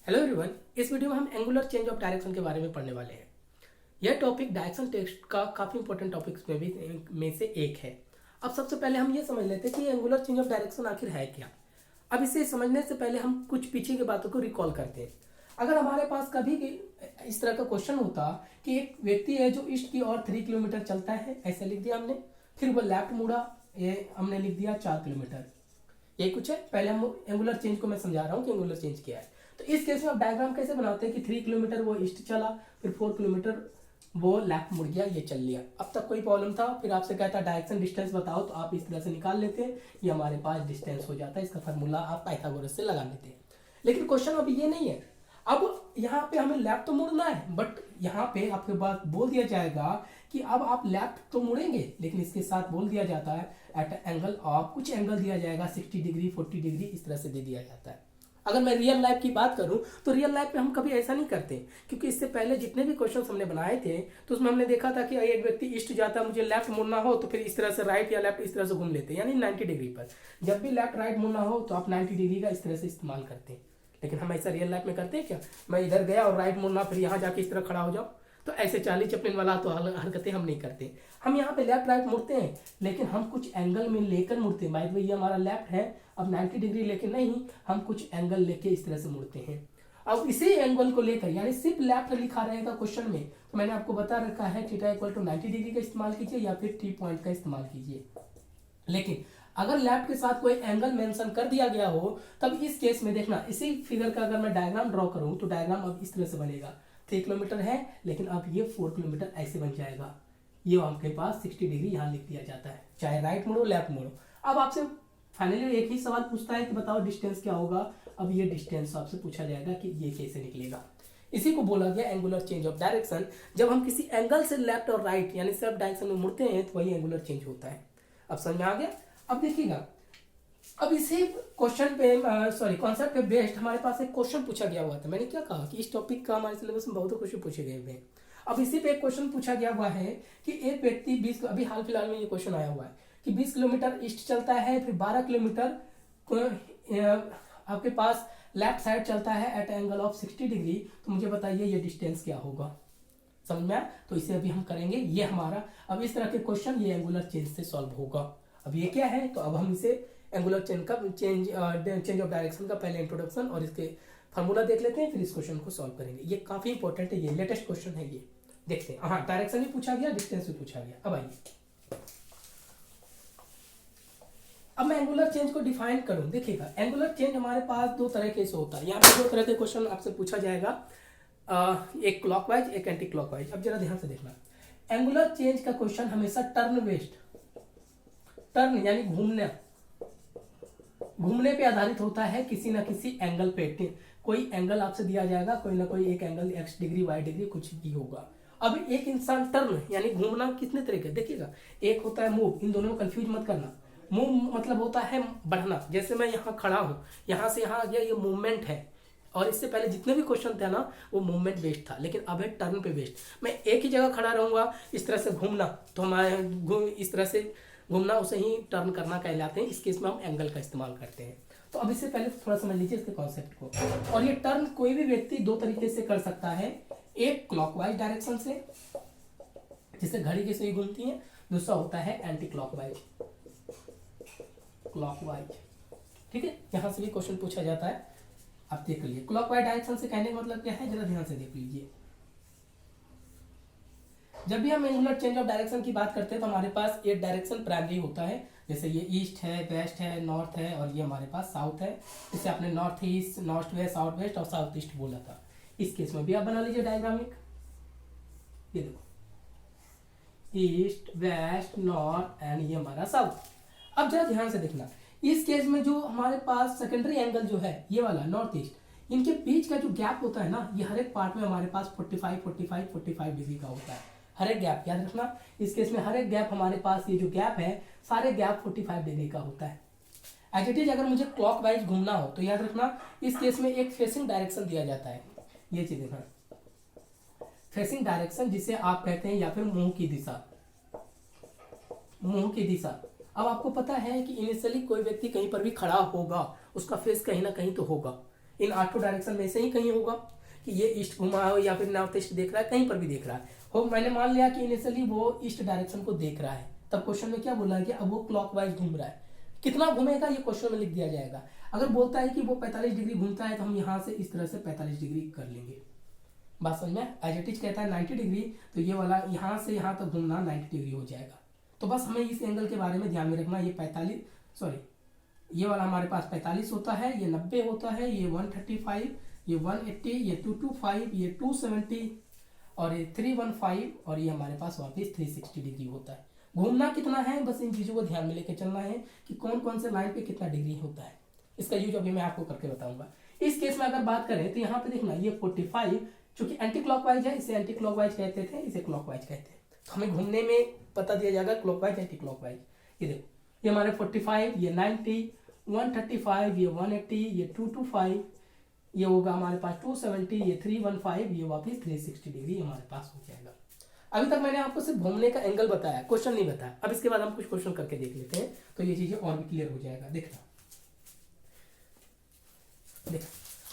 Hello everyone, इस video में हम एंगुलर चेंज ऑफ डायरेक्शन के बारे में पढ़ने वाले हैं। यह टॉपिक डायरेक्शन टेक्स्ट का काफ़ी इंपॉर्टेंट टॉपिक्स में से एक है। अब सबसे पहले हम ये समझ लेते हैं कि एंगुलर चेंज ऑफ डायरेक्शन आखिर है क्या। अब इसे समझने से पहले हम कुछ पीछे की बातों को रिकॉल करते हैं। अगर हमारे पास कभी इस तरह का क्वेश्चन होता कि एक व्यक्ति है जो ईस्ट की ओर 3 किलोमीटर चलता है, ऐसे लिख दिया हमने, फिर वो लेफ्ट मुड़ा, ये हमने लिख दिया 4 किलोमीटर। ये कुछ है। पहले हम एंगुलर चेंज को मैं समझा रहा हूँ कि एंगुलर चेंज क्या है। तो इस केस में आप डायग्राम कैसे बनाते हैं कि 3 किलोमीटर वो ईस्ट चला, फिर 4 किलोमीटर वो लेफ्ट मुड़ गया, ये चल लिया। अब तक कोई प्रॉब्लम था, फिर आपसे कहता डायरेक्शन डिस्टेंस बताओ, तो आप इस तरह से निकाल लेते हैं, ये हमारे पास डिस्टेंस हो जाता है। इसका फार्मूला आप पाइथागोरस से लगा लेते हैं। लेकिन क्वेश्चन अभी ये नहीं है। अब यहाँ पे हमें लेफ्ट तो मुड़ना है, बट यहाँ पे आपके पास बोल दिया जाएगा कि अब आप लेफ्ट तो मुड़ेंगे, लेकिन इसके साथ बोल दिया जाता है एट एंगल ऑफ, कुछ एंगल दिया जाएगा 60 डिग्री 40 डिग्री, इस तरह से दे दिया जाता है। अगर मैं रियल लाइफ की बात करूं तो रियल लाइफ में हम कभी ऐसा नहीं करते, क्योंकि इससे पहले जितने भी क्वेश्चन हमने बनाए थे तो उसमें हमने देखा था कि एक व्यक्ति ईस्ट जाता, मुझे लेफ्ट मुड़ना हो तो फिर इस तरह से राइट या लेफ्ट इस तरह से घूम लेते, यानी 90 डिग्री पर। जब भी लेफ्ट राइट मुड़ना हो तो आप 90 डिग्री का इस तरह से इस्तेमाल करते हैं। लेकिन हम ऐसा रियल लाइफ में करते हैं क्या? मैं इधर गया और राइट मुड़ना, फिर यहाँ जाके इस तरह खड़ा हो जाओ, तो ऐसे चार्ली चैपलिन वाला तो हरकतें हम नहीं करते। हम यहाँ पे लेफ्ट राइट मुड़ते हैं, लेकिन हम कुछ एंगल में लेकर मुड़ते हैं। बाय द वे ये हमारा लेफ्ट है, अब 90 डिग्री लेके नहीं, हम कुछ एंगल लेके इस तरह से मुड़ते हैं। अब इसी एंगल को लेकर, यानी सिर्फ लेफ्ट लिखा रहेगा क्वेश्चन में, तो मैंने आपको बता रखा है थीटा इक्वल टू 90 डिग्री का इस्तेमाल कीजिए या फिर टी पॉइंट का इस्तेमाल कीजिए। लेकिन अगर लेफ्ट के साथ कोई एंगल मेंशन कर दिया गया हो, तब इस केस में देखना, इसी फिगर का अगर मैं डायग्राम ड्रॉ करूं तो डायग्राम अब इस तरह से बनेगा। 3 किलोमीटर है, लेकिन अब ये 4 किलोमीटर ऐसे बन जाएगा। ये आपके पास 60 डिग्री यहाँ लिख दिया जाता है, चाहे राइट मुड़ो लेफ्ट मुड़ो। अब आपसे फाइनली एक ही सवाल पूछता है कि बताओ डिस्टेंस क्या होगा। अब ये डिस्टेंस आपसे पूछा जाएगा कि ये कैसे निकलेगा। इसी को बोला गया एंगुलर चेंज ऑफ डायरेक्शन। जब हम किसी एंगल से लेफ्ट और राइट यानी सेल्फ डायरेक्शन में मुड़ते हैं तो वही एंगुलर चेंज होता है। अब समझ में आ गया? अब देखिएगा, अब इसी क्वेश्चन पे कॉन्सेप्ट पे बेस्ड हमारे पास एक क्वेश्चन पूछा गया हुआ था। मैंने क्या कहा कि इस टॉपिक का हमारे सिलेबस में बहुत क्वेश्चन पूछे गए हैं। अब इसी पे एक क्वेश्चन पूछा गया हुआ है कि एक व्यक्ति 20, अभी हाल फिलहाल में ये क्वेश्चन आया हुआ है कि 20 किलोमीटर ईस्ट चलता है, फिर 12 किलोमीटर आपके पास लेफ्ट साइड चलता है एट एंगल ऑफ 60 डिग्री, तो मुझे बताइए ये डिस्टेंस क्या होगा। समझ में आया? तो इसे अभी हम करेंगे। ये हमारा अब इस तरह के क्वेश्चन ये एंगुलर चेंज से सॉल्व होगा। अब ये क्या है, तो अब हम इसे एंगुलर चेंज ऑफ डायरेक्शन का पहले इंट्रोडक्शन और इसके फार्मूला देख लेते हैं, फिर इस क्वेश्चन को सॉल्व करेंगे। ये काफी इंपॉर्टेंट है, ये लेटेस्ट क्वेश्चन है। ये देखते हैं। हाँ, डायरेक्शन भी पूछा गया, डिस्टेंस भी पूछा गया। अब आइए, अब मैं एंगुलर चेंज को डिफाइन करूं। देखिएगा, एंगुलर चेंज हमारे पास दो तरह के से होता है। यहाँ पे दो तरह के क्वेश्चन आपसे पूछा जाएगा, एक क्लॉकवाइज, एक एंटी क्लॉकवाइज। अब जरा ध्यान से देखना, एंगुलर चेंज का क्वेश्चन हमेशा टर्न बेस्ड, टर्न यानी घूमने पे आधारित होता है। किसी ना किसी एंगल पे कोई एंगल आपसे दिया जाएगा, कोई ना कोई एक angle, x degree y degree कुछ भी होगा। अब एक इंसान टर्न यानी घूमना कितने तरह के, देखिएगा, एक होता है मूव, इन दोनों में कंफ्यूज मत करना। मूव मतलब होता है बढ़ना, जैसे मैं यहाँ खड़ा हूँ, यहाँ से यहाँ आ गया, ये मूवमेंट है। और इससे पहले जितने भी क्वेश्चन थे ना, वो मूवमेंट बेस्ड था, लेकिन अब है टर्न पे बेस्ड। मैं एक ही जगह खड़ा रहूंगा, इस तरह से घूमना, तो हमारे इस तरह से घूमना उसे ही टर्न करना कहलाते हैं। इस केस में हम एंगल का इस्तेमाल करते हैं। तो अब इससे पहले थोड़ा समझ लीजिए इसके कॉन्सेप्ट को। और ये टर्न कोई भी व्यक्ति दो तरीके से कर सकता है, एक क्लॉकवाइज डायरेक्शन से, जिससे घड़ी की सुई घूमती है, दूसरा होता है एंटी क्लॉकवाइज, ठीक है। यहां से भी क्वेश्चन पूछा जाता है, आप देख लीजिए। क्लॉकवाइज डायरेक्शन से कहने का मतलब क्या है, जरा ध्यान से देख लीजिए। जब भी हम एंगुलर चेंज ऑफ डायरेक्शन की बात करते हैं तो हमारे पास एक डायरेक्शन प्राइमरी होता है, जैसे ये ईस्ट है, वेस्ट है, नॉर्थ है, और ये हमारे पास साउथ है। जैसे आपने north east, north west, south west और साउथ ईस्ट बोला था। इस केस में भी आप बना लीजिए डायग्राम एक, ये देखो, ईस्ट, वेस्ट, नॉर्थ एंड ये हमारा साउथ। अब जरा ध्यान से देखना, इस केस में जो हमारे पास सेकेंडरी एंगल जो है, ये वाला नॉर्थ ईस्ट, इनके बीच का जो गैप होता है ना, ये हर एक पार्ट में हमारे पास 45 डिग्री का होता है। हर एक गैप याद रखना, इस केस में हर एक गैप हमारे पास, ये जो गैप है, सारे गैप 45 डिग्री का होता है। एज इट इज अगर मुझे क्लॉकवाइज घूमना हो तो याद रखना, इस केस में एक फेसिंग डायरेक्शन दिया जाता है। ये चीज देखना, फेसिंग डायरेक्शन जिसे आप कहते हैं, या फिर मुंह की दिशा, मुंह की दिशा। अब आपको पता है कि इनिशियली कोई व्यक्ति कहीं पर भी खड़ा होगा, उसका फेस कहीं ना कहीं तो होगा। इन आठों डायरेक्शन में से ही कहीं होगा कि ये ईस्ट घुमा हो या फिर नॉर्थ ईस्ट देख रहा है, कहीं पर भी देख रहा है हो। मैंने मान लिया कि इनिशियली वो ईस्ट डायरेक्शन को देख रहा है, तब क्वेश्चन में क्या बोला है कि अब वो क्लॉकवाइज घूम रहा है। कितना घूमेगा ये क्वेश्चन में लिख दिया जाएगा। अगर बोलता है कि वो 45 डिग्री घूमता है तो हम यहाँ से इस तरह से 45 डिग्री कर लेंगे। बात समझ में? एज इट इज कहता है 90 डिग्री, तो ये वाला यहाँ से यहाँ तक घूमना 90 डिग्री हो जाएगा। तो बस हमें इस एंगल के बारे में ध्यान में रखना, ये 45 सॉरी ये वाला हमारे पास 45 होता है, ये 90 होता है, ये 135, ये 180, ये 225, ये 270 और ये 315 और ये हमारे पास वापस 360 डिग्री होता है। घूमना कितना है, बस इन चीज़ों को ध्यान में लेके चलना है कि कौन कौन से लाइन पे कितना डिग्री होता है। इसका यूज अभी मैं आपको करके बताऊंगा। इस केस में अगर बात करें तो यहाँ पे देखना ये 45 चूंकि एंटी क्लॉकवाइज है, इसे एंटी क्लॉकवाइज कहते थे, इसे क्लॉकवाइज कहते हैं। तो हमें घूमने में पता दिया जाएगा क्लॉकवाइज एंटी क्लॉकवाइज। ये देखो ये हमारे 45, ये 90, 135, ये 180, ये 225, ये होगा हमारे पास 270, ये 315, ये वापस 360 डिग्री हमारे पास हो जाएगा। अभी तक मैंने आपको सिर्फ घूमने का एंगल बताया, क्वेश्चन नहीं बताया। अब इसके बाद हम कुछ क्वेश्चन करके देख लेते हैं तो ये चीजें और भी क्लियर हो जाएगा। देखना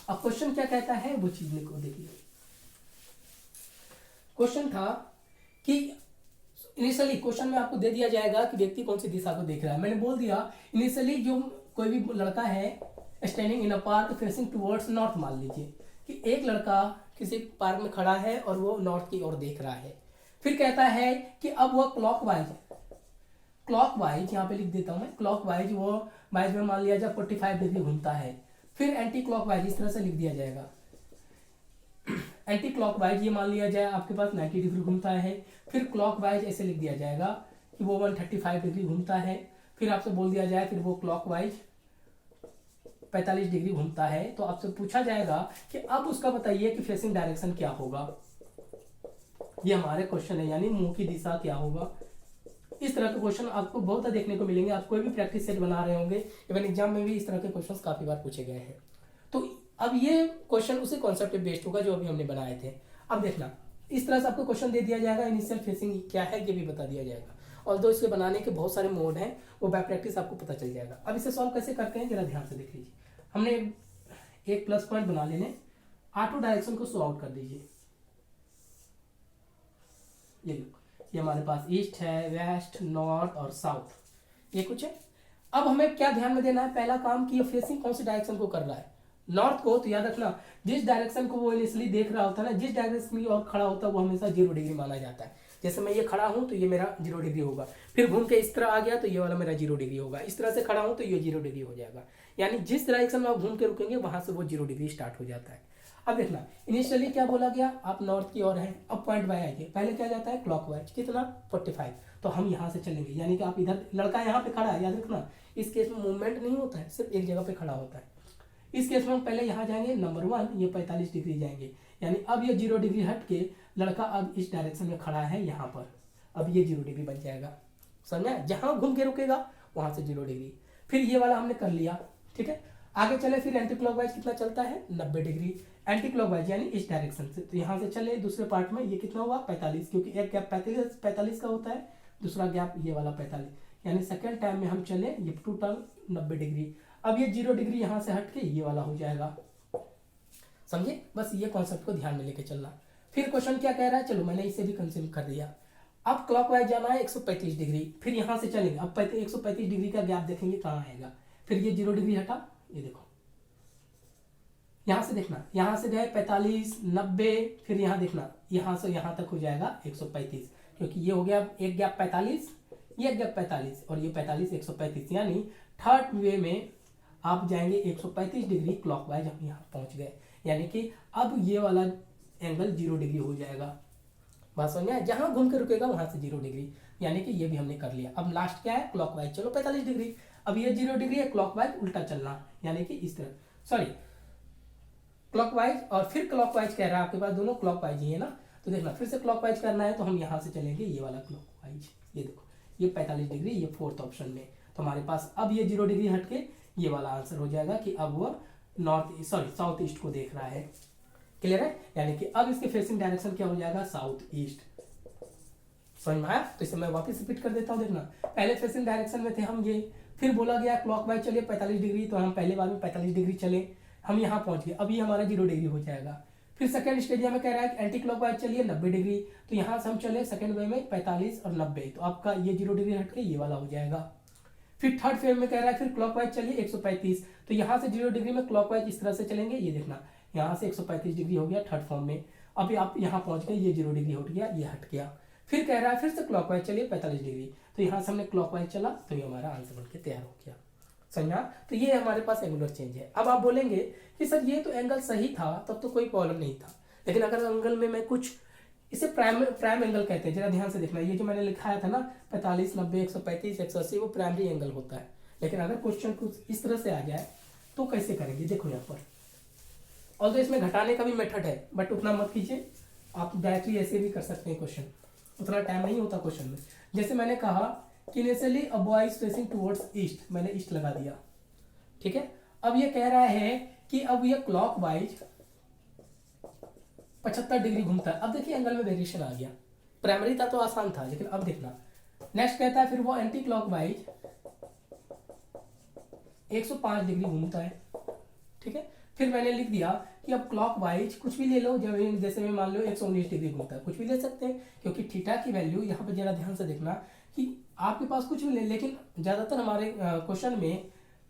अब क्वेश्चन क्या कहता है वो चीज को देखिए। क्वेश्चन था कि इनिशियली क्वेश्चन में आपको दे दिया जाएगा कि व्यक्ति कौन सी दिशा को देख रहा है। मैंने बोल दिया इनिशियली जो कोई भी लड़का है standing in a park facing towards north, मान लीजिए कि एक लड़का किसी पार्क में खड़ा है और वो नॉर्थ की ओर देख रहा है। फिर कहता है कि अब वह क्लॉकवाइज यहाँ पे लिख देता हूं मैं, क्लॉकवाइज वो वाइज में मान लिया जाए 45 डिग्री घूमता है। फिर एंटी क्लॉकवाइज इस तरह से लिख दिया जाएगा, एंटी क्लॉकवाइज ये मान लिया जाए आपके पास 90 डिग्री घूमता है। फिर क्लॉकवाइज ऐसे लिख दिया जाएगा कि वो 135 डिग्री घूमता है। फिर आपसे बोल दिया जाए फिर वो क्लॉकवाइज 45 डिग्री घूमता है। तो आपसे पूछा जाएगा कि अब उसका बताइए कि फेसिंग डायरेक्शन क्या होगा। ये हमारे क्वेश्चन है, यानी मुंह की दिशा क्या होगा। इस तरह के क्वेश्चन आपको बहुत देखने को मिलेंगे। आप कोई भी प्रैक्टिस सेट बना रहे होंगे, इवन एग्जाम में भी इस तरह के क्वेश्चंस काफी बार पूछे गए हैं। तो अब ये क्वेश्चन उसी कॉन्सेप्ट पे बेस्ड होगा जो अभी हमने बनाए थे। अब देखना इस तरह से आपको क्वेश्चन दे दिया जाएगा, इनिशियल फेसिंग क्या है ये भी बता दिया जाएगा। और दो इसके बनाने के बहुत सारे मोड हैं, वो बाय प्रैक्टिस आपको पता चल जाएगा। अब इसे सॉल्व कैसे करते हैं जरा ध्यान से देख लीजिए। हमने एक प्लस पॉइंट बना लेने, ऑटो डायरेक्शन को सो आउट कर दीजिए। ये लो, ये हमारे पास ईस्ट है, वेस्ट, नॉर्थ और साउथ, ये कुछ है। अब हमें क्या ध्यान में देना है, पहला काम कि ये फेसिंग कौन सी डायरेक्शन को कर रहा है, नॉर्थ को। तो याद रखना जिस डायरेक्शन को वो इनिशियली देख रहा होता है ना, जिस डायरेक्शन की ओर खड़ा होता है वो हमेशा 0 डिग्री माना जाता है। जैसे मैं ये खड़ा हूं तो ये मेरा 0 डिग्री होगा, फिर घूम के इस तरह आ गया तो ये वाला मेरा 0 डिग्री होगा, इस तरह से खड़ा हूं तो ये 0 डिग्री हो जाएगा। यानी जिस डायरेक्शन में आप घूम के रुकेंगे वहां से वो 0 डिग्री स्टार्ट हो जाता है। अब देखना इनिशियली क्या बोला गया, आप नॉर्थ की ओर हैं। अब पॉइंट बाय आइए, पहले क्या जाता है क्लॉकवाइज, कितना 45। तो हम यहाँ से चलेंगे, यानी कि आप इधर, लड़का यहाँ पे खड़ा है, याद रखना इस केस में मूवमेंट नहीं होता है, सिर्फ एक जगह पे खड़ा होता है। इस केस में हम पहले यहाँ जाएंगे, नंबर 1 ये 45 डिग्री जाएंगे, यानी अब ये 0 डिग्री हट के लड़का अब इस डायरेक्शन में खड़ा है यहाँ पर, अब ये 0 डिग्री बन जाएगा। समझा, जहाँ घूम के रुकेगा वहां से 0 डिग्री। फिर ये वाला हमने कर लिया, ठीक है। आगे चले, फिर एंटी क्लॉकवाइज कितना चलता है 90 डिग्री एंटी क्लॉकवाइज, यानी इस डायरेक्शन से। तो यहाँ से चले दूसरे पार्ट में, ये कितना हुआ 45, क्योंकि एक गैप 45 का होता है, दूसरा गैप ये वाला 45, यानी सेकेंड टाइम में हम चले ये टोटल 90 डिग्री। अब ये 0 डिग्री यहाँ से हट के ये वाला हो जाएगा। समझे, बस ये कॉन्सेप्ट को ध्यान में लेके चलना। फिर क्वेश्चन क्या कह रहा है, चलो मैंने इसे भी कंसिडर कर दिया। अब क्लॉकवाइज जाना है 135 डिग्री, फिर यहाँ से चलेंगे। अब 135 डिग्री का गैप देखेंगे कहाँ आएगा, फिर ये 0 डिग्री हटा, ये देखो यहाँ से देखना, यहाँ से गए 45, 90, फिर यहाँ देखना यहाँ से यहाँ तक हो जाएगा 135, क्योंकि ये हो गया एक गैप 45, ये गैप 45 और ये 45 135, यानी थर्ड वे में आप जाएंगे 135 डिग्री क्लॉकवाइज, हम यहाँ पहुंच गए। यानी कि अब ये वाला एंगल 0 डिग्री हो जाएगा। बात समझ में, जहां घूम के रुकेगा वहां से 0 डिग्री, यानी कि ये भी हमने कर लिया। अब लास्ट क्या है क्लॉकवाइज, चलो 45 डिग्री। अब ये 0 डिग्री है, क्लॉकवाइज उल्टा चलना, यानी कि इस तरह, सॉरी क्लॉकवाइज और फिर क्लॉकवाइज कह रहा है आपके पास, दोनों क्लॉकवाइज ही है ना। तो देखना फिर से क्लॉकवाइज करना है तो हम यहाँ से चलेंगे ये वाला क्लॉकवाइज, ये देखो ये 45 डिग्री, ये फोर्थ ऑप्शन में। तो हमारे पास अब ये 0 डिग्री हटके ये वाला आंसर हो जाएगा कि अब वो साउथ ईस्ट को देख रहा है। क्लियर है, यानी कि अब इसके फेसिंग डायरेक्शन क्या हो जाएगा, साउथ ईस्ट। समझ में आया? तो इसे मैं वापस रिपीट कर देता हूँ। देखना पहले फेसिंग डायरेक्शन में थे हम ये, फिर बोला गया क्लॉकवाइज चलिए 45 डिग्री, तो हम पहले बार में 45 डिग्री चले। हम यहाँ पहुंच गए, अब ये हमारा 0 डिग्री हो जाएगा। फिर सेकंड स्टेज में कह रहा है कि एंटी क्लॉकवाइज चलिए 90 डिग्री, तो यहाँ से हम चले सेकंड वे में 45 और 90, तो आपका ये 0 डिग्री हट के ये वाला हो जाएगा। फिर थर्ड फेज में कह रहा है फिर क्लॉकवाइज चलिए 135, तो यहाँ से 0 डिग्री में क्लॉकवाइज इस तरह से चलेंगे, ये देखना यहाँ से 135 डिग्री हो गया थर्ड फॉर्म में। अभी आप यहाँ पहुंच गए, ये 0 डिग्री हट गया, ये हट गया। फिर कह रहा है फिर से क्लॉकवाइज चलिए 45 डिग्री, तो यहाँ से हमने क्लॉकवाइज चला, तो ये हमारा आंसर बन के तैयार हो गया। समझा? तो ये हमारे पास एंगुलर चेंज है। अब आप बोलेंगे कि सर ये तो एंगल सही था, तब तो कोई प्रॉब्लम नहीं था, लेकिन अगर एंगल में मैं कुछ, इसे प्राइम एंगल कहते हैं, जरा ध्यान से देखना, ये जो मैंने लिखाया था ना 45, 90, 135, 180, वो प्राइमरी एंगल होता है। लेकिन अगर क्वेश्चन कुछ इस तरह से आ जाए तो कैसे करेंगे, देखो यहाँ पर। और तो इसमें घटाने का भी मेथड है, बट उतना मत कीजिए, आप डायरेक्टली ऐसे भी कर सकते हैं क्वेश्चन, उतना टाइम नहीं होता क्वेश्चन में। जैसे मैंने कहा कि initially a boy is facing towards east, मैंने ईस्ट लगा दिया, ठीक है। अब ये कह रहा है कि अब ये क्लॉकवाइज 75 डिग्री घूमता है। अब देखिए एंगल में वेरिएशन आ गया, प्राइमरी था तो आसान था, लेकिन अब देखना नेक्स्ट कहता है फिर वो एंटी क्लॉकवाइज 105 डिग्री घूमता है, ठीक है। फिर मैंने लिख दिया कि अब क्लॉकवाइज कुछ भी ले लो, जैसे मैं मान लो 119 डिग्री घूमता है, कुछ भी ले सकते हैं, क्योंकि थीटा की वैल्यू यहाँ पे जरा ध्यान से देखना कि आपके पास कुछ भी ले, लेकिन ज्यादातर हमारे क्वेश्चन में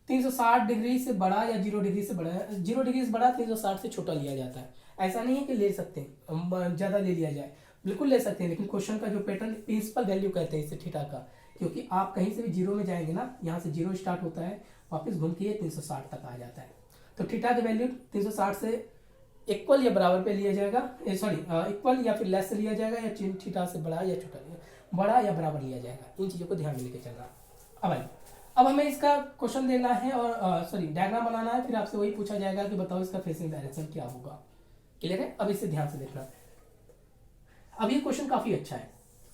360 डिग्री से बड़ा या 0 डिग्री से बड़ा, 0 डिग्री से बड़ा 360 से छोटा लिया जाता है। ऐसा नहीं है कि ले सकते हैं ज्यादा ले लिया जाए, बिल्कुल ले सकते हैं, लेकिन क्वेश्चन का जो पैटर्न प्रिंसिपल वैल्यू कहते हैं इसे थीटा का, क्योंकि आप कहीं से भी 0 में जाएंगे ना, यहाँ से 0 स्टार्ट होता है, वापस घूम के 360 तक आ जाता है, तो थीटा की वैल्यू 360 से इक्वल या बराबर पे लिया जाएगा, सॉरी इक्वल या फिर लेस से लिया जाएगा, या थीटा से बड़ा या छोटा, बड़ा या बराबर लिया जाएगा। इन चीजों को ध्यान में लेके चलना। अब हमें इसका क्वेश्चन देना है और सॉरी डायग्राम बनाना है, फिर आपसे वही पूछा जाएगा कि बताओ इसका फेसिंग डायरेक्शन क्या होगा। क्लियर है? अब इसे ध्यान से देखना। अब ये क्वेश्चन काफी अच्छा है,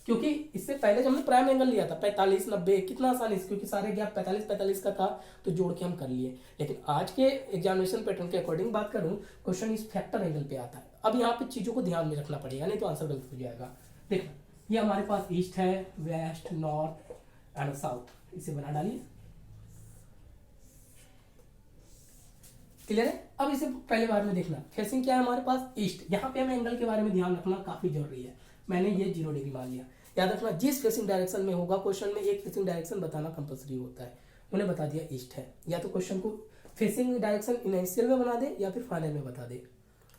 क्योंकि इससे पहले जब हमने प्राइम एंगल लिया था 45, 90, कितना आसानी से, क्योंकि सारे गैप 45 का था तो जोड़ के हम कर लिए। लेकिन आज के एग्जामिनेशन पैटर्न के अकॉर्डिंग बात करूं, क्वेश्चन इस फैक्टर एंगल पे आता है। अब यहाँ पे चीजों को ध्यान में रखना पड़ेगा, नहीं तो आंसर गलत हो जाएगा। देखना, ये हमारे पास ईस्ट है, वेस्ट, नॉर्थ एंड साउथ, इसे बना डालिए। क्लियर है? अब इसे पहले बार में देखना, फेसिंग क्या है हमारे पास, ईस्ट। यहाँ पे हमें एंगल के बारे में ध्यान रखना काफी जरूरी है। मैंने ये 0 डिग्री मान लिया। याद रखना, जिस फेसिंग डायरेक्शन में होगा क्वेश्चन में, एक फेसिंग डायरेक्शन बताना कंपलसरी होता है। उन्हें बता दिया ईस्ट है, या तो क्वेश्चन को फेसिंग डायरेक्शन इनिशियल में बना दे या फिर फाइनल में बता दे,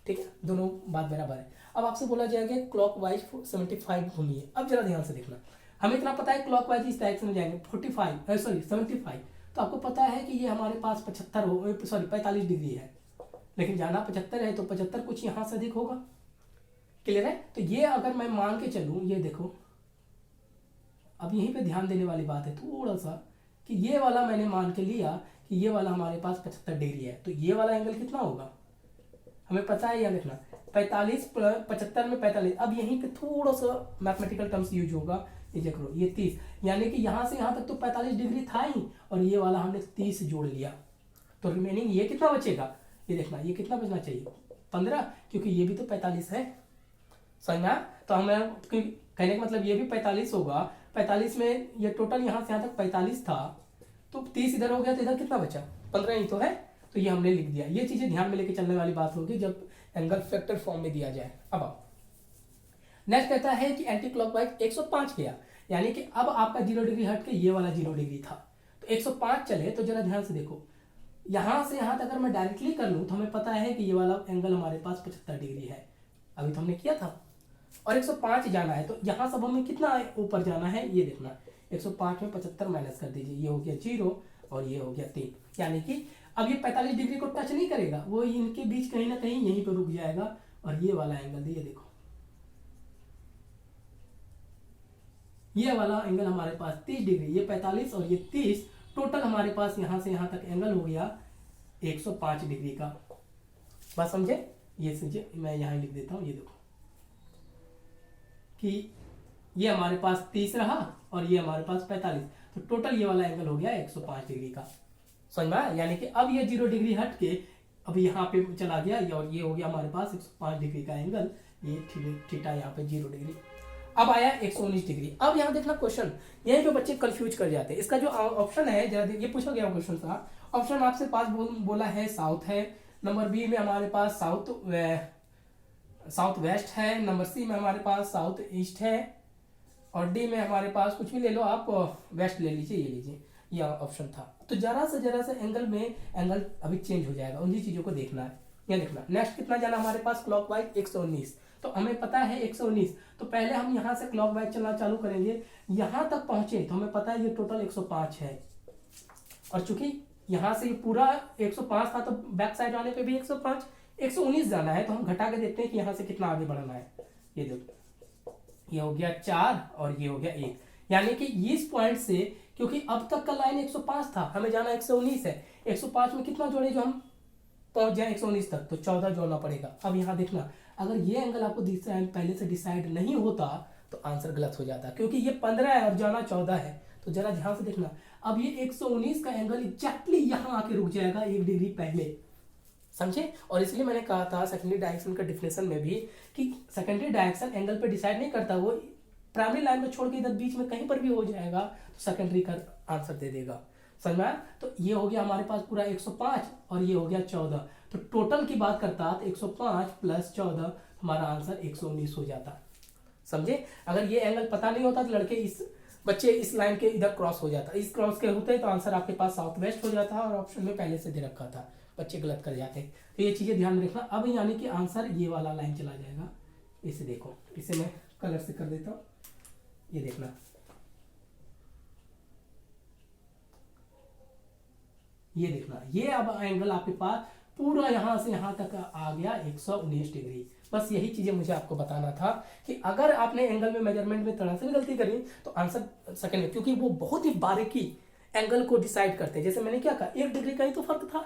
ठीक है, दोनों बात बराबर है। अब आपसे बोला जाएगा क्लॉकवाइज 75 घूमिए। अब जरा ध्यान से देखना, हमें इतना पता है क्लॉकवाइज इस डायरेक्शन में जाएंगे 75, तो आपको पता है कि ये हमारे पास 45 डिग्री है, लेकिन जाना 75 है, तो 75 कुछ यहाँ से अधिक होगा। क्लियर है? तो ये अगर मैं मान के चलूं, ये देखो, अब यहीं पे ध्यान देने वाली बात है थोड़ा सा, कि ये वाला मैंने मान के लिया कि ये वाला हमारे पास 75 डिग्री है, तो ये वाला एंगल कितना होगा हमें पता है। या देखना 45 75 में 45, अब यहीं पे थोड़ा सा मैथमेटिकल टर्म्स यूज होगा, ये देखो ये 30, यानी कि यहाँ से यहाँ तक तो 45 डिग्री था ही, और ये वाला हमने 30 जोड़ लिया, तो रिमेनिंग ये कितना बचेगा, ये देखना, ये कितना बचना चाहिए 15, क्योंकि ये भी तो 45 है। समझना? तो हमें कहने का मतलब ये भी 45 होगा, 45 में ये टोटल यहाँ से यहाँ तक 45 था, तो 30 इधर हो गया, तो इधर कितना बचा 15 ही तो है, तो ये हमने लिख दिया। ये चीजें ध्यान में लेके चलने वाली बात होगी जब एंगल फैक्टर फॉर्म में दिया जाए। अब नेक्स्ट कहता है कि एंटी क्लॉकवाइज 105 गया, यानी कि अब आपका 0 डिग्री हट के ये वाला 0 डिग्री था, तो 105 चले, तो जरा ध्यान से देखो, यहां से यहां तक अगर मैं डायरेक्टली कर लूं तो हमें पता है कि ये वाला एंगल हमारे पास 75 डिग्री है, अभी तो हमने किया था, और 105 जाना है, तो यहां सब हमें कितना ऊपर जाना है, ये देखना, 105 में 75 माइनस कर दीजिए, ये हो गया 0 और ये हो गया 3, यानी कि अब ये 45 डिग्री को टच नहीं करेगा, वो इनके बीच कहीं ना कहीं यहीं पर रुक जाएगा, और ये वाला एंगल ये देखो, ये वाला एंगल हमारे पास 30 डिग्री, ये 45 और ये 30, टोटल हमारे पास यहां से यहां तक एंगल हो गया 105 डिग्री का। बात समझे? ये समझे, मैं यहां लिख देता हूं, ये देखो कि ये हमारे पास 30 रहा और ये हमारे पास 45, तो टोटल ये वाला एंगल हो गया 105 डिग्री का। समझ में आया? यानी कि अब ये 0 डिग्री हट के अब यहाँ पे चला गया, और ये हो गया हमारे पास 105 डिग्री का एंगल, ये थीटा यहाँ पे 0 डिग्री। अब आया 119 डिग्री। अब यहाँ देखना क्वेश्चन, यही पे बच्चे कंफ्यूज कर जाते हैं। इसका जो ऑप्शन है, जरा ये पूछा गया क्वेश्चन था, ऑप्शन आपसे पास बोला है साउथ है, नंबर बी में हमारे पास साउथ वेस्ट है, नंबर सी में हमारे पास साउथ ईस्ट है, और डी में हमारे पास कुछ भी ले लो आप, वेस्ट ले लीजिए, ये लीजिए, ये ऑप्शन था। तो जरा से एंगल में एंगल अभी चेंज हो जाएगा, उन्हीं चीजों को देखना है, ये देखना। नेक्स्ट कितना जाना हमारे पास क्लॉकवाइज 119, तो हमें पता है 119, तो पहले हम यहाँ से क्लॉकवाइज चलना चालू करेंगे, यहाँ तक पहुंचे तो हमें पता है ये टोटल 105 है, और चूंकि यहाँ से ये पूरा 105 था तो बैक साइड आने पे भी 105, 119 जाना है, तो हम घटा के देखते हैं कि यहाँ से कितना आगे बढ़ना है। ये देखो, ये हो गया 4 और ये हो गया 1, यानी कि इस पॉइंट से, क्योंकि अब तक का लाइन 105 था, हमें जाना 119 है, 105 में कितना जोड़े जो हम पहुंच जाए 119 तक, तो 14 जोड़ना पड़ेगा। अब यहाँ देखना, अगर ये एंगल आपको पहले से डिसाइड नहीं होता तो आंसर गलत हो जाता, क्योंकि ये 15 है और जाना 14 है। तो जरा ध्यान से देखना, अब ये 119 का एंगल एग्जैक्टली यहाँ आके रुक जाएगा 1 डिग्री पहले, समझे। और इसलिए मैंने कहा था सेकेंडरी डायरेक्शन का डिफिनेशन में भी कि सेकेंडरी डायरेक्शन एंगल पे डिसाइड नहीं करता, वो प्राइमरी लाइन को छोड़ के इधर बीच में कहीं पर भी हो जाएगा तो सेकेंडरी का आंसर दे देगा, समझ में आया। तो ये हो गया हमारे पास पूरा 105 और ये हो गया 14, तो टोटल की बात करता तो 105 प्लस 14 हमारा आंसर 119 हो जाता, समझे। अगर ये एंगल पता नहीं होता तो बच्चे इस लाइन के इधर क्रॉस हो जाता, इस क्रॉस के होते तो आंसर आपके पास साउथ वेस्ट हो जाता और ऑप्शन में पहले से दे रखा था, बच्चे गलत कर जाते। तो ये चीजें ध्यान में रखना। अब यानी कि आंसर ये वाला लाइन चला जाएगा, इसे देखो, इसे मैं कलर से कर देता हूं, ये देखना, ये देखना, ये अब एंगल आपके पास पूरा यहां से यहां तक आ गया 119 डिग्री। बस यही चीजें मुझे आपको बताना था कि अगर आपने एंगल में मेजरमेंट में थोड़ा सा भी गलती करी तो आंसर सेकंड में, क्योंकि वो बहुत ही बारीकी एंगल को डिसाइड करते हैं। जैसे मैंने क्या कहा, 1 डिग्री का ही तो फर्क था,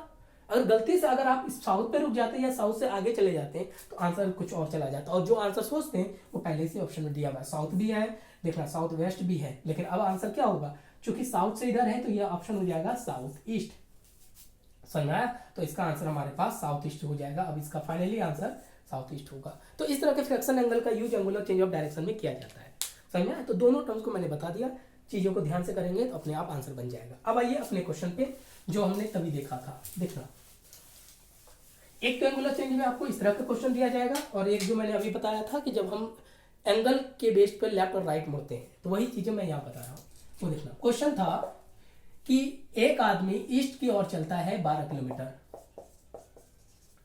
अगर गलती से अगर आप साउथ पे रुक जाते या साउथ से आगे चले जाते हैं तो आंसर कुछ और चला जाता, और जो आंसर सोचते हैं वो पहले से ऑप्शन में दिया हुआ है, साउथ भी है, देखना साउथ वेस्ट भी है, लेकिन अब आंसर क्या होगा, चूंकि साउथ से इधर है तो यह ऑप्शन हो जाएगा साउथ ईस्ट, समझ आया। तो इसका आंसर हमारे पास साउथ ईस्ट हो जाएगा। अब इसका फाइनली आंसर साउथ ईस्ट होगा। तो इस तरह के फ्रैक्शन एंगल का use angular change of direction में किया जाता है, समझ में आया। तो दोनों टर्म्स को मैंने बता दिया, चीजों को ध्यान से करेंगे तो अपने आप आंसर बन जाएगा। अब आइए अपने क्वेश्चन पे जो हमने तभी देखा था, देखना, एक तो एंगुलर चेंज में आपको इस तरह का क्वेश्चन दिया जाएगा, और एक जो मैंने अभी बताया था कि जब हम एंगल के बेस पर लेफ्ट और राइट मुड़ते हैं, तो वही चीजें मैं यहाँ बता रहा हूँ। वो देखना, क्वेश्चन था कि एक आदमी ईस्ट की ओर चलता है 12 किलोमीटर,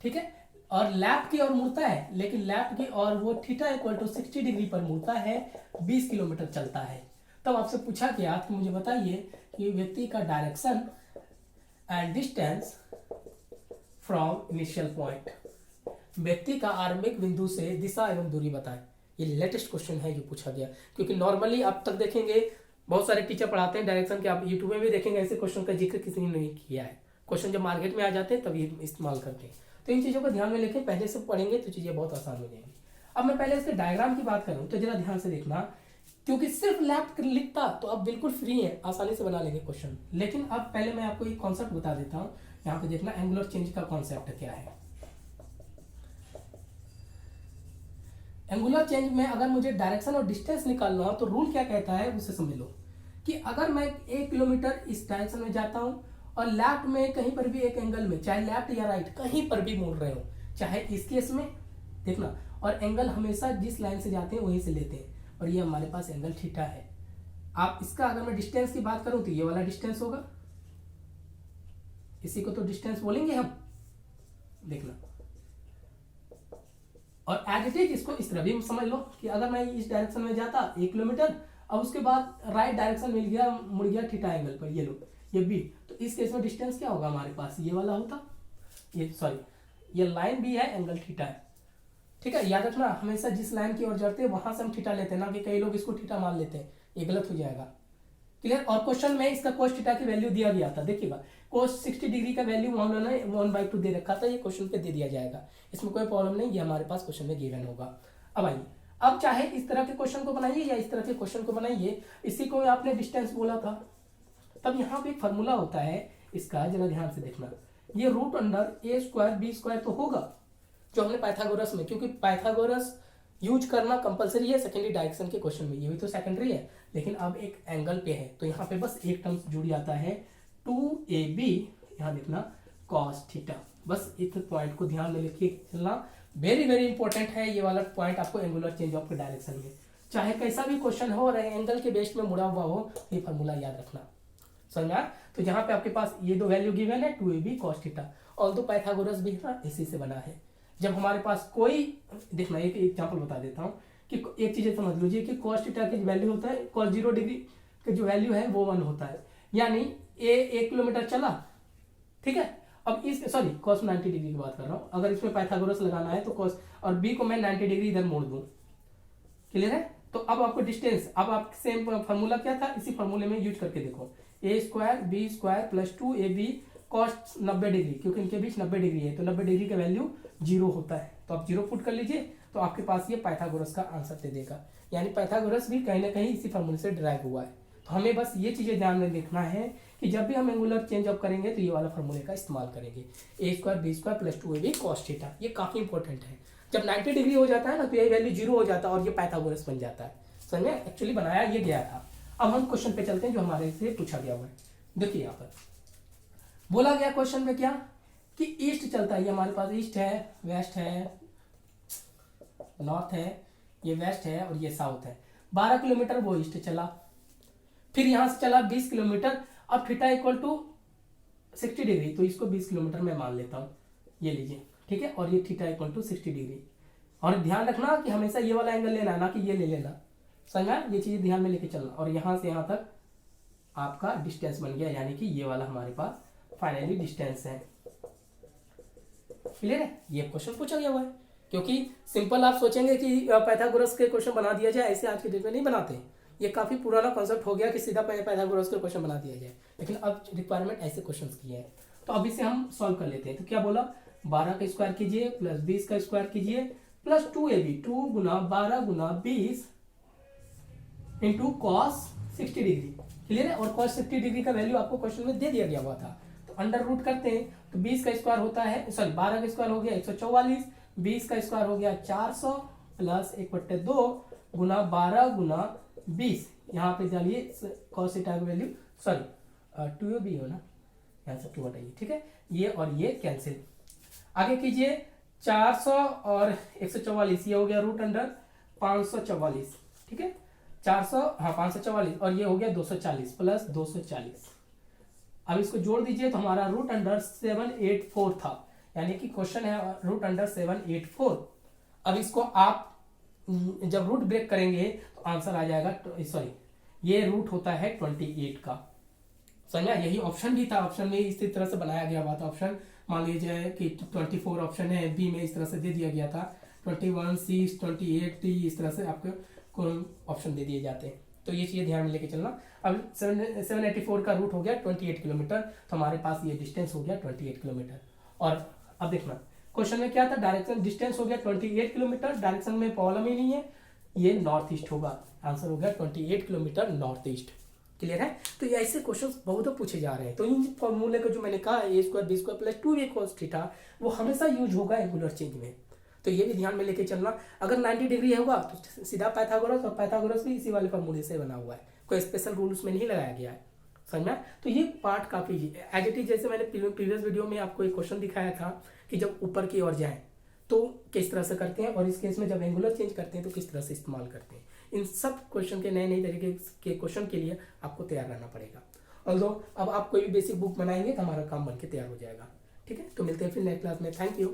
ठीक है, और लेफ्ट की ओर मुड़ता है, लेकिन लेफ्ट की ओर वो थीटा इक्वल टू 60 डिग्री पर मुड़ता है, 20 किलोमीटर चलता है। तब आपसे पूछा गया कि मुझे बताइए कि व्यक्ति का direction and distance from initial point, व्यक्ति का आरंभिक बिंदु से दिशा एवं दूरी बताएं। ये लेटेस्ट क्वेश्चन है जो पूछा गया, क्योंकि नॉर्मली अब तक देखेंगे बहुत सारे टीचर पढ़ाते हैं डायरेक्शन के, आप यूट्यूब में भी देखेंगे ऐसे क्वेश्चन का जिक्र किसी ने नहीं किया है। क्वेश्चन जब मार्केट में आ जाते हैं तभी इस्तेमाल करते हैं। तो इन चीज़ों को ध्यान में लेके पहले से पढ़ेंगे तो चीज़ें बहुत आसान हो जाएंगी। अब मैं पहले इसके डायग्राम की बात करूँ तो जरा ध्यान से देखना, क्योंकि सिर्फ लेफ्ट लिखता तो आप बिल्कुल फ्री है, आसानी से बना लेंगे क्वेश्चन। लेकिन अब पहले मैं आपको एक कॉन्सेप्ट बता देता हूँ, यहाँ पे देखना एंगुलर चेंज का कॉन्सेप्ट क्या है। एंगुलर चेंज में अगर मुझे डायरेक्शन और डिस्टेंस निकालना हो तो रूल क्या कहता है उसे समझ लो, कि अगर मैं 1 किलोमीटर इस डायरेक्शन में जाता हूँ और लेफ्ट में कहीं पर भी एक एंगल में, चाहे लेफ्ट या राइट कहीं पर भी मुड़ रहे हो, चाहे इस केस में देखना, और एंगल हमेशा जिस लाइन से जाते हैं वहीं से लेते हैं, और ये हमारे पास एंगल थीटा है। आप इसका अगर मैं डिस्टेंस की बात करूं तो ये वाला डिस्टेंस होगा, इसी को तो डिस्टेंस बोलेंगे हम, देखना। और एज इट इज इसको इस तरह भी समझ लो कि अगर मैं इस डायरेक्शन में जाता 1 किलोमीटर, अब उसके बाद राइट डायरेक्शन मिल गया, मुड़ गया थीटा एंगल पर, ये लो ये बी, तो इस केस में डिस्टेंस क्या होगा हमारे पास, ये वाला होता, ये सॉरी ये लाइन भी है, एंगल थीटा है, ठीक है। याद रखना हमेशा जिस लाइन की ओर जड़ते हैं वहां से हम थीटा लेते हैं, ना कि कई लोग इसको थीटा मान लेते हैं, ये गलत हो जाएगा, क्लियर। और क्वेश्चन में इसका कोस थीटा की वैल्यू दिया गया था, देखिएगा कोस 60 डिग्री का वैल्यू 1/2 दे रखा था, ये क्वेश्चन पे दे दिया जाएगा, इसमें कोई प्रॉब्लम नहीं, ये हमारे पास क्वेश्चन में गिवन होगा। अब आइए, अब चाहे इस तरह के क्वेश्चन को बनाइए या इस तरह के क्वेश्चन को बनाइए, इसी को आपने डिस्टेंस बोला था, तब यहाँ पे एक फॉर्मूला होता है इसका, जरा ध्यान से देखना, ये √A² B² तो होगा जो हमने पाइथागोरस में, क्योंकि पाइथागोरस यूज करना कंपलसरी है सेकेंडरी डायरेक्शन के क्वेश्चन में, ये भी तो सेकेंडरी है, लेकिन अब एक एंगल पे है तो यहाँ पे बस एक टर्म जुड़ जाता है 2AB, यहाँ देखना cos थीटा, बस इस पॉइंट को ध्यान में लेके चलना, वेरी वेरी इंपॉर्टेंट है ये वाला पॉइंट आपको एंगुलर चेंज ऑफ डायरेक्शन में। चाहे कैसा भी क्वेश्चन हो और एंगल के बेस में मुड़ा हुआ हो, ये फार्मूला याद रखना, समझ में आया। तो जहाँ पे आपके पास ये दो वैल्यू गिवन है 2ab cos थीटा, और दो पाइथागोरस भी है इसी से बना है। जब हमारे पास कोई, देखना एक एग्जाम्पल बता देता हूँ कि एक चीज़ समझ लीजिए कि cos थीटा की वैल्यू होता है cos 0 डिग्री का जो वैल्यू है वो 1 होता है, यानी ए 1 किलोमीटर चला, ठीक है। अब इस सॉरी cos 90 डिग्री की बात कर रहा हूँ, अगर इसमें पाइथागोरस लगाना है तो cos, और b को मैं 90 डिग्री इधर मोड़ दूँ, क्लियर है। तो अब आपको डिस्टेंस, अब आप सेम फार्मूला क्या था, इसी फार्मूले में यूज करके देखो, a square b square plus 2ab cos 90 degree, क्योंकि इनके बीच 90 डिग्री है तो 90 डिग्री का वैल्यू 0 होता है, तो आप 0 पुट कर लीजिए तो आपके पास ये पाइथागोरस का आंसर दे देगा। यानी पाइथागोरस भी कहीं ना कहीं इसी फार्मूले से ड्राइव हुआ है। तो हमें बस ये चीजें ध्यान में देखना है कि जब भी हम एंगुलर चेंज ऑफ करेंगे तो ये वाला फार्मूले का इस्तेमाल करेंगे, a square b square plus 2ab cos theta. ये काफी इंपॉर्टेंट है, जब 90 डिग्री हो जाता है ना तो ये वैल्यू 0 हो जाता है और ये पाइथागोरस बन जाता है। समझ में, एक्चुअली बनाया ये गया था। अब हम क्वेश्चन पे चलते हैं जो हमारे से पूछा गया हुआ है। देखिए यहाँ पर बोला गया क्वेश्चन में क्या कि ईस्ट चलता है, ये हमारे पास ईस्ट है, वेस्ट है, नॉर्थ है, ये वेस्ट है और ये साउथ है। 12 किलोमीटर वो ईस्ट चला, फिर यहां से चला 20 किलोमीटर। अब थीटा इक्वल टू 60 डिग्री, तो इसको 20 किलोमीटर मैं मान लेता हूं, ये लीजिए, ठीक है। और ये थीटा इक्वल टू 60 डिग्री, और ध्यान रखना कि हमेशा ये वाला एंगल लेना, ना कि ये ले लेना, समझा। ये चीज ध्यान में लेके चलना। और यहां से यहां तक आपका डिस्टेंस बन गया, यानी कि ये वाला हमारे पास फाइनली डिस्टेंस है, क्लियर है। ये क्वेश्चन पूछा गया हुआ है, क्योंकि सिंपल आप सोचेंगे कि पाइथागोरस के क्वेश्चन बना दिया जाए, ऐसे आज के डेट में नहीं बनाते। ये काफी पुराना कॉन्सेप्ट हो गया कि सीधा पाइथागोरस के क्वेश्चन बना दिया जाए, लेकिन अब रिक्वायरमेंट ऐसे क्वेश्चन की है। तो अब इसे हम सॉल्व कर लेते हैं। तो क्या बोला, 12 का स्क्वायर कीजिए प्लस 20 का स्क्वायर कीजिए प्लस 2ab, 2 गुना 12 गुना 20 इंटू कॉस 60 डिग्री, क्लियर है। और cos 60 डिग्री का वैल्यू आपको क्वेश्चन में दे दिया गया हुआ था, तो अंडर रूट करते हैं तो 20 का स्क्वायर होता है, सॉरी 12 का स्क्वायर हो गया 144, 20 का स्क्वायर हो गया 400 प्लस 1/2 गुना 12 गुना 20, यहाँ पे डालिए cos थीटा का वैल्यू, सॉरी 2ab हो ना, यहाँ से 2 हटाइए, ठीक है। ये और ये कैंसिल, आगे कीजिए 400 और 144, ये हो गया रूट अंडर 544, ठीक है। 400 हाँ 544 और ये हो गया 240 प्लस 240। अब इसको जोड़ दीजिए तो हमारा रूट अंडर 784 था, यानी कि क्वेश्चन है रूट अंडर 784। अब इसको आप जब रूट ब्रेक करेंगे तो आंसर आ जाएगा, सॉरी ये रूट होता है 28 का, समझा। यही ऑप्शन भी था, ऑप्शन में इसी तरह से बनाया गया हुआ था। ऑप्शन मान लीजिए कि 24 ऑप्शन है, बी में इस तरह से दे दिया गया था 21, सी 28, डी, इस तरह से आपको ऑप्शन दे दिए जाते हैं। तो ये चीज़ ध्यान में लेके चलना। अब 784 का रूट हो गया 28 किलोमीटर, तो हमारे पास ये डिस्टेंस हो गया 28 किलोमीटर। और अब देखना क्वेश्चन में क्या था, डायरेक्शन डिस्टेंस हो गया 28 किलोमीटर, डायरेक्शन में प्रॉब्लम ही नहीं है, ये नॉर्थ ईस्ट होगा, आंसर हो गया 28 किलोमीटर नॉर्थ ईस्ट, क्लियर है। तो ये ऐसे क्वेश्चन बहुत पूछे जा रहे हैं। तो इन फॉर्मूले को जो मैंने कहा a square b square plus 2ab cos theta, वो हमेशा यूज होगा एंगुलर चेंज में, तो ये भी ध्यान में लेके चलना। अगर 90 डिग्री होगा तो सीधा पाइथागोरस, और पाइथागोरस भी इसी वाले फॉर्मूले से बना हुआ है, कोई स्पेशल रूल उसमें नहीं लगाया गया है, समझ में। तो ये पार्ट काफी एज इट इज, जैसे मैंने प्रीवियस वीडियो में आपको एक क्वेश्चन दिखाया था कि जब ऊपर की ओर जाए तो किस तरह से करते हैं, और इस केस में जब एंगुलर चेंज करते हैं तो किस तरह से इस्तेमाल करते हैं। इन सब क्वेश्चन के नए नए तरीके के क्वेश्चन के लिए आपको तैयार रहना पड़ेगा। और अब आप कोई भी बेसिक बुक बनाएंगे तो हमारा काम बनके तैयार हो जाएगा, ठीक है। तो मिलते हैं फिर नेक्स्ट क्लास में, थैंक यू।